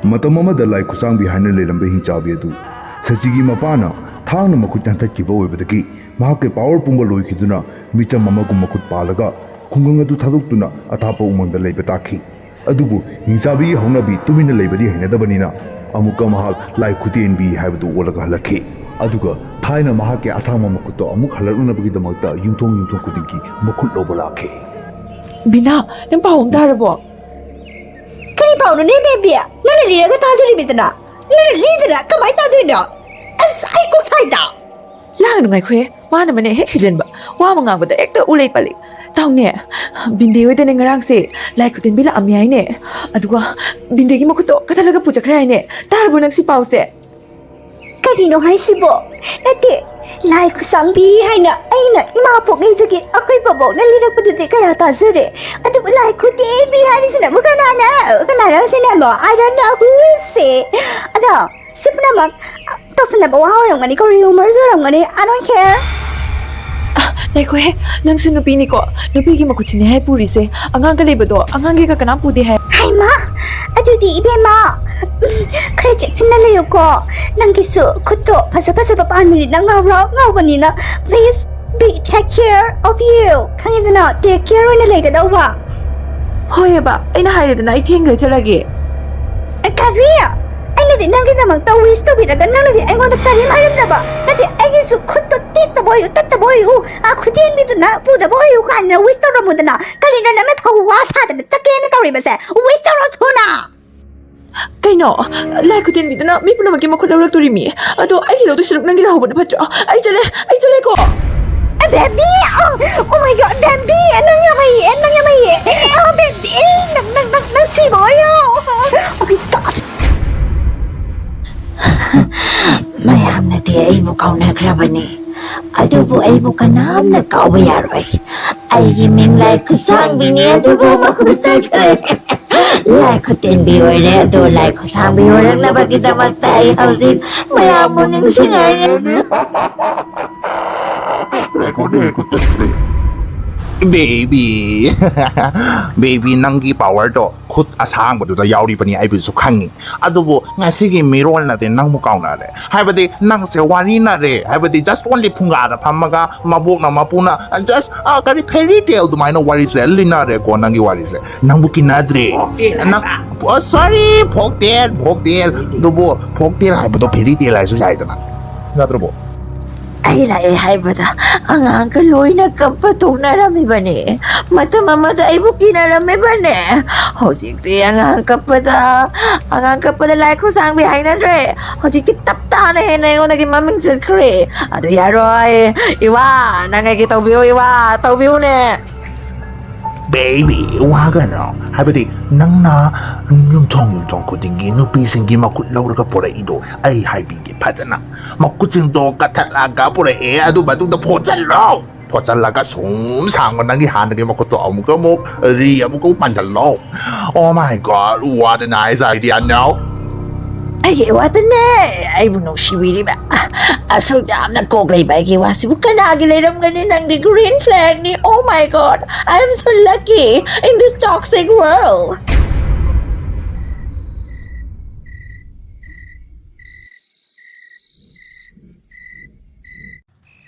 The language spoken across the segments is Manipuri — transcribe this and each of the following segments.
Matamamada Lai Khut-Sangbi haina leirambe hi chabi adu Sajigi mapana thangna makut tanthakkiba oibadagi mahake power pumba loikhiduna micham mamagum makut palaga khungang adu thadoktuna athapa umangda leiba takhi adubu hinsabi haunabi tumina leibadi hainadabanina amuka mahak Lai Khut-Tenbi haibadu olaga halakhi aduga thaina mahake asama makutto amuk halarunabagi damakta yumthong kudingi makut loba lakhe Bina nang pahom darabo Kani pauno ne baby nana liraga taduri bidana nana lidana kamai taduino as ai ko saida lang ngai khwe mana mane he khijen ba wa ma ngang ba da ekta ulei pali taune binde oi de ngarang se Lai Khut-Tenbi la amyai ne aduga binde gi makuto katalaga puja khrai ne tarbo nang si pause Karino haisibo nate Lai Khut-Sangbi haina aina ima pokngai dagi akai babo na lirak padute kaya tazure adu Lai Khut-Tenbi hani sina bukanana sina mo I don't know who is it ada sipna mak tosna ba orang ngani ko rumor orang ngani I don't care Lai khwe nang sinu pi ni ko nupi gi makuchine hai puri se angang ka lebado angang ge ka kana pu de hai hai ma adudi ibema kare chekchina leyo ko nangisu khutto phasa ba pan minute nang ngau bani na please take care of you khangidana take care oina lega daw ba hoye ba aina haire da nai thengre chalage Kariya aina di nangi namang taw wish to biraga nang di ai wanda kari maram da ba nati ai gisu khutto titta boy tatta boy a Khut-Tenbi du na pu da boy kan na wish to ro mudana kali na me thaw wa sa da chakena tawri ba se wish to ro thuna Kaino Lai Khut-Tenbi da na mi puna maki makut lawrak tori mi ado ai lo du siruk nang gi lahob na phatro ai chale ko Baby, oh my god, baby, nang yamay, oh baby, nang siboyo, oh my god. Mayam na di ay mo kau nagrabani, adubo ay mo kanam na kaubayaroy, ay gimin Lai Khut-Sangbi ni adubo makutagay. Lai Khut-Tenbi ore ado Lai Khut-Sangbi ore na bagita magtay hausin, mayam mo nang sinaya. Baby baby nangi power to khut asang badu da yauri pani ai bi su khangi adubo ngasi gi mirol na de nang mu kaung na le haibadi nang se wari na re haibadi just only phunga da phamaga mabok na mapuna just kari fairy tale du maino wari se lina re ko nangi wari se nang bu kinadre nang sorry phok tel dubo phok tel haibado fairy tale ai su jai da na ngadro Ay lai haibada ang ka loy na kapatong narami ba ni matamamada ay buki narami ba ni hosik ti ang kapada Lai Khut-Sangbi hay na dre hosik ti tapta na na yung naging maming silkre ado yaroy iwa nangay tawbiw ne Baby, waga no. Habadi nang na yung tong kudingi no pising gi makut laura ka pora ido ay haibigi patana. Makutsing do katalaga pora adu batu da pochal laga sum sang nang gi han gi makuto amuka mo ri amuka panjal lo. Oh my god, what a nice idea now. Ay watan ne ay bunong shiwiri ba aso jam na koglay ba ki wasi bukan nagilayram ganin ng the green flag ni oh my god I am so lucky in this toxic world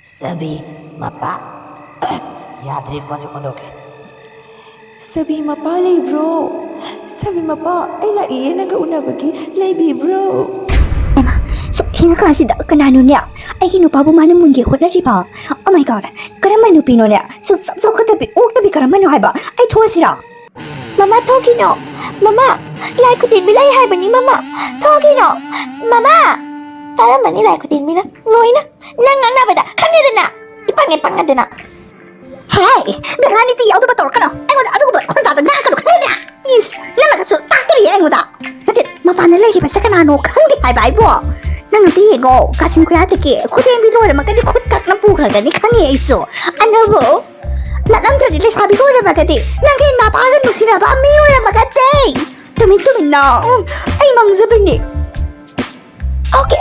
sabi mapa yadri ko ke sabi mapalay bro sabi mapa ay laiye nagauna bagi laibi bro so tina kasi da kanano niya ay kinupabu man ng mundi ko na riba oh my god karaman no pino niya so katabi karaman no haiba ay tuwa sila mama toki no mama Lai Khut-Tenbi lai haiba ni mama toki no mama taraman ni Lai Khut-Tenbi na ngoy na nang bada kanina na ipang na hey berani ti auto bator kano ay wala adugo ba kontrata na kano kanina is nang kaso takri ay wala natin mapanalay riba sa kanano kangi haiba ibo nang ti go kasing ko yate ki Khut-Tenbi do magadi khutkak na pukal gani kangi iso ano bo nalang dili sabi ko na magadi nang kay mapagan mo sila ba mi ora magadi tumin na ay mangzabi ni Okay.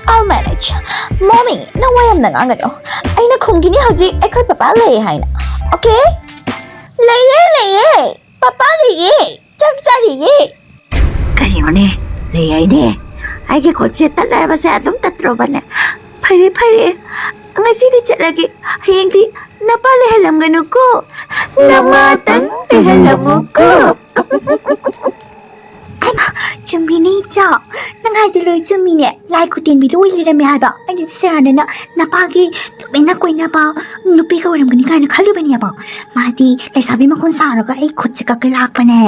I'll manage. Mommy, nang wayam nang angano. Ay na kung gini hazik ay koy papa lay hay na. Okay? Laye. Papa laye. Chak. ꯀꯔꯤꯅꯣꯅꯦ ꯂꯩꯌꯥꯏꯅꯦ ꯑꯩꯒꯤ ꯈꯨꯠꯁꯦ ꯇꯠꯂꯕꯁꯦ ꯑꯗꯨꯝ ꯇꯠꯇ꯭ꯔꯣꯕꯅꯦ ꯐꯔꯦ ꯐꯔꯦ ꯉꯁꯤꯗꯤ ꯆꯠꯂꯒꯦ ꯍꯌꯦꯡꯗꯤ ꯅꯄꯥ ꯂꯩꯍꯜꯂꯝꯒꯅꯨꯀꯣ ꯅꯃꯥꯇꯪ ꯂꯩꯍꯜꯂꯝꯃꯨꯀꯣ ꯑꯩꯃ ꯆꯨꯝꯃꯤꯅꯦ ꯏꯆꯥ ꯅꯪ ꯍꯥꯏꯗꯤ ꯂꯣꯏ ꯆꯨꯝꯃꯤꯅꯦ ꯂꯥꯏ ꯈꯨꯠꯇꯦꯟꯕꯤꯗꯣ ꯑꯣꯏ ꯂꯩꯔꯝꯃꯦ ꯍꯥꯏꯕ ꯑꯩꯗꯤ ꯁꯦꯔꯥꯟꯅꯅ ꯅꯄꯥꯒꯤ ꯇꯨꯃꯤꯟꯅ ꯀꯣꯏꯅꯕ ꯅꯨꯄꯤꯒ ꯑꯣꯏꯔꯝꯒꯅꯤ ꯀꯥꯏꯅ ꯈꯜꯂꯨꯕꯅꯦꯕ ꯃꯥꯗꯤ ꯂꯩꯁꯥꯕꯤ ꯃꯈꯣꯟ ꯁꯥꯔꯒ ꯑꯩ ꯈꯨꯠꯁꯦ ꯀꯛꯀꯦ ꯂꯥꯛꯄꯅꯦ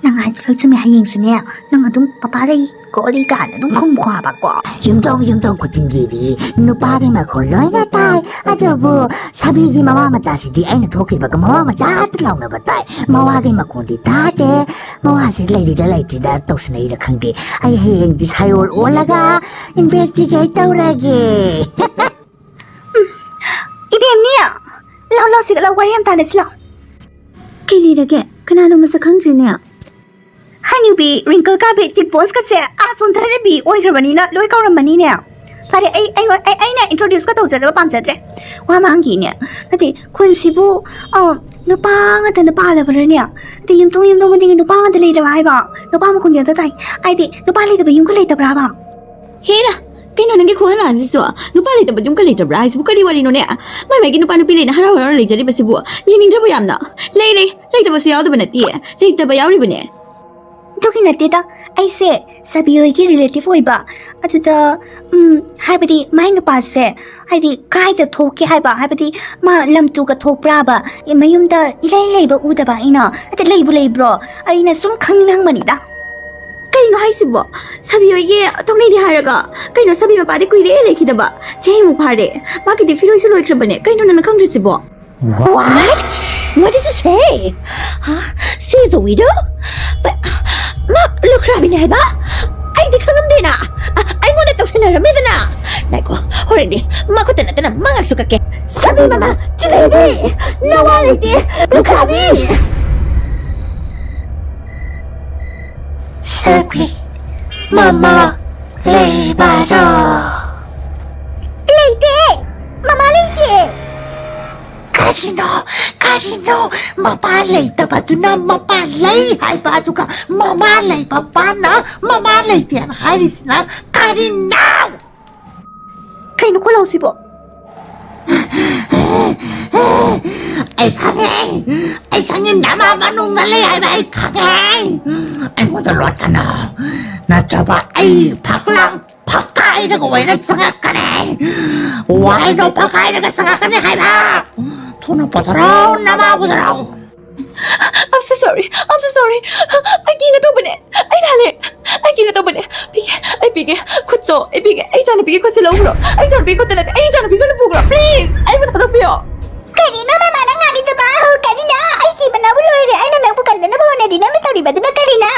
ꯅꯪ ꯍꯥꯏꯗꯤ ꯂꯣꯏ ꯆꯨꯝꯃꯦ ꯍꯌꯦꯡꯁꯨꯅꯦ ꯅꯪ ꯑꯗꯨꯝ ꯄꯄꯥ ꯂꯩ ꯀꯣꯂꯤ ꯀꯥꯏꯅ ꯑꯗꯨꯝ ꯈꯨꯝꯈꯣ ꯍꯥꯏꯕꯀꯣ ꯌꯨꯝꯊꯣꯡ ꯈꯨꯗꯤꯡꯒꯤꯗꯤ ꯅꯨꯄꯥꯒꯤ ꯃꯈꯣꯜ ꯂꯣꯏꯅ ꯇꯥꯏ ꯑꯗꯨꯕꯨ ꯁꯥꯕꯤꯒꯤ ꯃꯃꯥ ꯃꯆꯥꯁꯤꯗꯤ ꯑꯩꯅ ꯊꯣꯛꯈꯤꯕꯒ ꯃꯃꯥ ꯃꯆꯥꯇ ꯂꯥꯎꯅꯕ ꯇꯥꯏ ꯃꯋꯥꯒꯤ ꯃꯈꯣꯟꯗꯤ ꯇꯥꯗꯦ ꯃꯋꯥꯁꯤ ꯂꯩꯔꯤꯗ ꯂꯩꯇ꯭ꯔꯤꯗ ꯇꯧꯁꯤꯟꯅꯩꯔ ꯈꯪꯗꯦ ꯑꯩ ꯍꯌꯦꯡꯗꯤ ꯁꯥꯌꯣꯜ ꯑꯣꯜꯂꯒ ꯏꯟꯚꯦꯁꯇꯤꯒꯦꯠ ꯇꯧꯔꯒꯦ 이뱀니 ꯂꯥꯎ ꯁꯤꯒ ꯂꯥꯎ ꯋꯥꯔꯤ ꯌꯥꯝ ꯇꯥꯟꯅꯁꯤ ꯂꯥꯎ ꯀꯩ ꯂꯩꯔꯒꯦ ꯀꯅꯥꯅꯣ ꯃꯁꯛ ꯈꯪꯗ꯭ꯔꯤꯅꯦ ꯍꯅꯨꯕꯤ ꯔꯤꯡꯀꯜ ꯀꯥꯕꯤ ꯆꯤꯛꯄꯣꯟꯁꯀꯁꯦ ꯁꯣꯟꯊꯔꯕꯤ ꯑꯣꯏꯈ꯭ꯔꯕꯅꯤꯅ ꯂꯣꯏ ꯀꯧꯔꯝꯃꯅꯤꯅꯦ ꯐꯔꯦ ꯑꯩꯅ ꯏꯟꯇ꯭ꯔꯣꯗ꯭ꯌꯨꯁꯀ ꯇꯧꯖꯗꯕ ꯄꯥꯝꯖꯗ꯭ꯔꯦ ꯋꯥ ꯃꯥꯡꯈꯤꯅꯦ ꯅꯠꯇꯦ ꯈꯨꯟꯁꯤꯕꯨ ꯅꯨꯄꯥ ꯉꯥꯛꯇꯅ ꯄꯥꯜꯂꯕ꯭ꯔꯅꯦ ꯅꯠꯇꯦ ꯌꯨꯝꯊꯣꯡ ꯈꯨꯗꯤꯡꯒꯤ ꯅꯨꯄꯥ ꯉꯥꯛꯇ ꯂꯩꯔꯕ ꯍꯥꯏꯕ ꯅꯨꯄꯥ ꯃꯈꯣꯟ ꯉꯥꯛꯇ ꯇꯥꯏ ꯍꯥꯏꯗꯤ ꯅꯨꯄꯥ ꯂꯩꯇꯕ ꯌꯨꯝꯒ ꯂꯩꯇꯕ꯭ꯔꯥꯕ ꯍꯦꯔꯥ ꯀꯩꯅꯣ ꯅꯪꯒꯤ ꯈꯨꯍꯜꯂꯥꯟꯁꯤꯁꯨ ꯅꯨꯄꯥ ꯂꯩꯇꯕ ꯌꯨꯝꯒ ꯂꯩꯇꯕ꯭ꯔꯥ ꯍꯥꯏꯁꯤꯕꯨ ꯀꯔꯤ ꯋꯥꯔꯤꯅꯣꯅꯦ ꯃꯥꯏ ꯃꯥꯏꯒꯤ ꯅꯨꯄꯥ ꯅꯨꯄꯤ ꯂꯩꯅ ꯍꯔꯥꯎ ꯍꯔꯥꯎ ꯂꯩꯖꯔꯤꯕꯁꯤꯕꯨ ꯌꯦꯡꯅꯤꯡꯗ꯭ꯔꯕ ꯌꯥꯝꯅ ꯂꯩ ꯂꯩꯇꯕꯁꯨ ꯌꯥꯎꯗꯕ ꯅꯠꯇꯦ ꯂꯩꯇꯕ ꯌꯥꯎꯔꯤꯕꯅꯦ ꯑꯗꯨꯒꯤ ꯅꯠꯇꯦꯗ ꯑꯩꯁꯦ ꯁꯕꯤ ꯍꯣꯏꯒꯤ ꯔꯤꯂꯦꯇꯤꯚ ꯑꯣꯏꯕ ꯑꯗꯨꯗ ꯍꯥꯏꯕꯗꯤ ꯃꯥꯏ ꯅꯨꯄꯥꯁꯦ ꯍꯥꯏꯗꯤ ꯀꯥꯏꯗ ꯊꯣꯛꯀꯦ ꯍꯥꯏꯕꯗꯤ ꯃꯥ ꯂꯝꯇꯨꯒ ꯊꯣꯛꯄ꯭ꯔꯥꯕ ꯃꯌꯨꯝꯗ ꯏꯂꯩ ꯂꯩꯕ ꯎꯗꯕ ꯑꯩꯅ ꯅꯠꯇꯦ ꯂꯩꯕ꯭ꯔꯣ ꯑꯩꯅ ꯁꯨꯝ ꯈꯪꯅꯤꯡꯕꯅꯤꯗ ꯀꯩꯅꯣ ꯍꯥꯏꯁꯤꯕꯣ ꯁꯥꯕꯤ ꯍꯣꯏꯒꯤ ꯊꯣꯛꯅꯩꯗꯤ ꯍꯥꯏꯔꯒ ꯀꯩꯅꯣ ꯁꯥꯕꯤ ꯃꯄꯥꯗꯤ ꯀꯨꯏꯔꯦ ꯂꯩꯈꯤꯗꯕ ꯆꯍꯤꯃꯨꯛ ꯐꯥꯔꯦ ꯃꯥꯒꯤꯗꯤ ꯐꯤꯔꯣꯏꯁꯨ ꯂꯣꯏꯈ꯭ꯔꯕꯅꯦ ꯀꯩꯅꯣ ꯅꯪꯅ ꯈꯪꯗ꯭ꯔꯤꯁꯤꯕꯣ What does it say? Huh? She's a widow? But ꯂꯨꯈ꯭ꯔꯥꯕꯤꯅꯦ ꯍꯥꯏꯕ ꯑꯩꯗꯤ ꯈꯪꯉꯝꯗꯦꯅ ꯑꯩꯉꯣꯟꯗ ꯇꯧꯁꯤꯟꯅꯔꯝꯃꯦꯗꯅ ꯅꯥꯏꯀꯣ ꯍꯣꯔꯦꯟꯗꯤ ꯃꯈꯨꯠꯇ ꯅꯠꯇꯅ ꯃꯉꯥꯛꯁꯨ ꯀꯛꯀꯦ ꯁꯥꯕꯤ ꯃꯃꯥ ꯆꯤꯜꯍꯩꯕꯤ ꯅꯋꯥ ꯂꯩꯇꯦ ꯂꯨꯈ꯭ꯔꯥꯕꯤ ꯁꯥꯕꯤ ꯃꯃꯥ ꯂꯩꯕꯔꯣ ꯂꯩꯇꯦ ꯃꯃꯥ ꯂꯩꯇꯦ Karino, mama leitaba tuna mama lei haiba aduga mama leiba bana mama leitian harisna Karino. Kaino ko lausibo? Ay kangin nama manung nalay ay kangin. Ay mo dalot ka na. Nachaba ay paklang pakay na gawin na sangak ka na. Why no pakay na sangak ka na haiba? Tuna pataraw nama pataraw. I'm so sorry. Ay gina to bane. Ay nale. Ay gina to bane. Pige. Kutso. Ay jana pige kutso logro. Ay jana pige kutso nate. Ay jana pige sunu pugro. Please. Ay mata piyo. Karino mama nang ngadi to ba? Karina, ay kiba na buloy re. Ay nang bukan na ba na di na mitawri ba na Karina.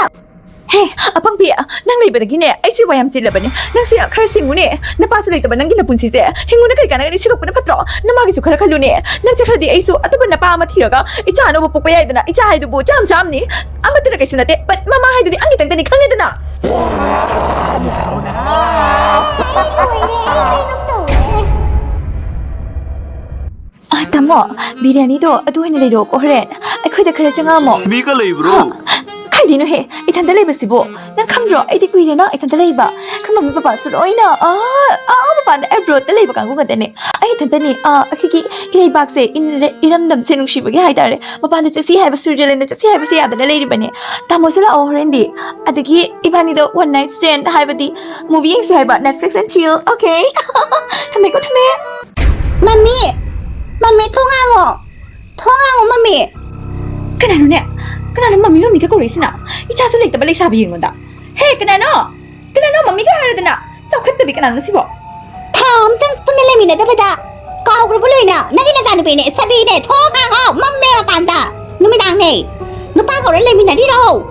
Hey, apang piya. Nang lay badagi ne. Ay si wayam chila bane. Nang siya khara singu ne. Napaso lay to ba nang ginapunsi se. Hingu na kari ka nang isirok pa na patro. Namagi su khara kalu ne. Nang chakradi ay su atuba na pa amathiraga. Icha ano bu pupaya idana. Icha hay dubu cham ni. Amatira kay sunate. But mama hay dudi ang itang tanik ang idana. Tamo, biryani do adu hina lay do ko haren. Ay khoy da khara changa mo. Mi ka lay bro. Dino he, itanda lay basibo. Nang kamdro, ay di kuya na, itanda lay ba? Kamami papa suloy na. Papa na abroad na lay ba kang gungad ni. Ay itanda ni, akiki ilay bakse iramdam sinung shibagi hay dare. Papa na chasi hay ba surjala na chasi hay ba siya na lay ba ni. Tamo sila hindi. Adagi ibani do one night stand hay ba di movie yung si hay ba Netflix and chill, okay? Tame ko tame. Mami, 통하고, mami. Kanano ne? Kanano mami ka kuris na? Ichaso lay tabalik sabi yung munda. Hey, kanano mami ka harada na. Sakit tabi kanano sibo. Tang punilami na dabada. Kau berbuloy na. Nagi na sana pini. Sabi ne, 통하고, mami mapanda. Numidang ne. Nupa ko rin lami na dito.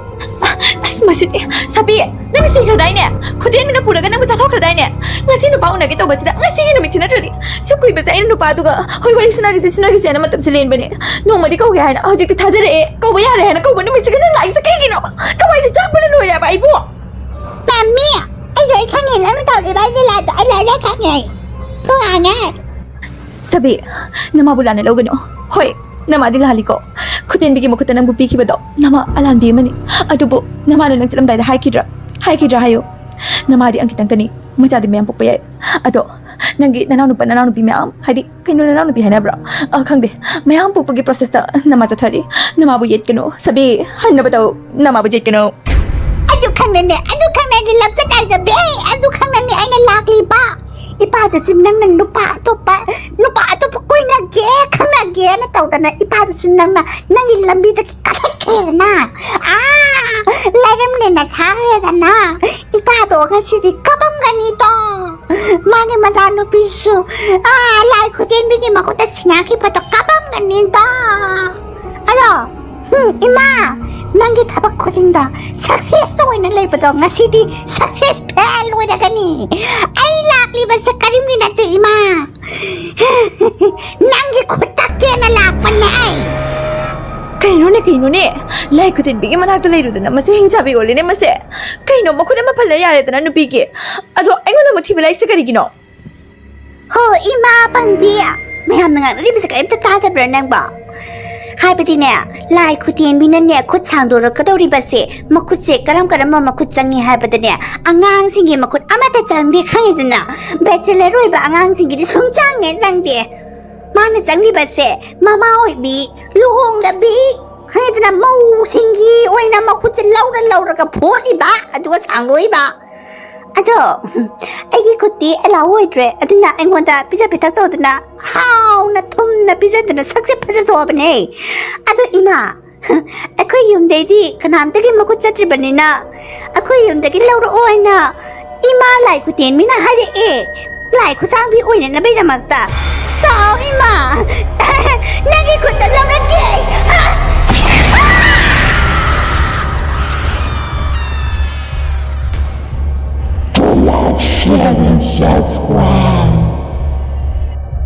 As masit sabi nang sigraday ne. Kudin mina pura ganang mutathokraday ne. Ngasi nupa una gito basida. Ngasi ni numit sinatri. Sukui basa ina nupa duga. Hoy wari sunagi si na matam silen bane. No madi kau gaya na. Hojik thajare kau ba yare na kau ba numit sigana lai sa kay gino. Kawai si chak bana noya ba ibo. Mami, ay roy kangin ano tao di ba nila ala kangin. Tungangan. Sabi namabula na law gano. Hoy nama dilali ko. Kutin bigi mo kutanang bupiki ba daw. Nama alam bi mani. Adubo nama na nang silam dahil high kidra. haikidra hayo namadi ang kitang tani machadi mayam pokpa yai ado nangi nananupi mayam haidi kaino nananupi hanabra khangde mayam pokpagi process ta nama chathari namabu yet kano sabi hanna batao namabu jet kano adu khangna ne lapsa tar ga be adu khangna ne aina lakli ba ipa da sim nang nang nupa to pa koi na ge na tau da na ipa da sim nang na nang lambi da ka ke na laram ne na thare da na ipa do ga si di kabam ga ni to mane mazanu pisu lai khuten bi ni ma ko ta sina ki pa to kabam ga ni to alo ima nangi tabak kodinda success to wina labor do nga city success pel wina gani ay lakli ba sa karim ni nati ima nangi khutak na lakpan na ay kaino ne lai khutin bigi manakta leiru dana mase hingchabi ole ne mase kaino makhuna maphala yare dana nupi ke ado aingonda muthiba lai se karigino ho ima pangbiya mayam nga ri bisa ka enta ta ta nang ba haibadi ne lai khutien bi ne khut changdo ra kadori ba se makhut se karam ma makhut changi haibada ne angang singi makhut amata changdi khangi dana bachelor roi ba angang singi sung change changde mana changi ba se mama oi bi luhong da bi khangi dana mau singi oi na makhut laura ka phori ba adu changloi ba ado ai kutti ala oidre aduna aingonda pizza pitak to dana how na thum na pizza dana sakse phaja so bane ado ima akoi yum de di kanam te gi maku chatri banina akoi yum de gi lauro oina ima lai ku ten mina hari e lai ku sang bi oina na be da makta so ima nagi ku ta lauro ke Share and subscribe.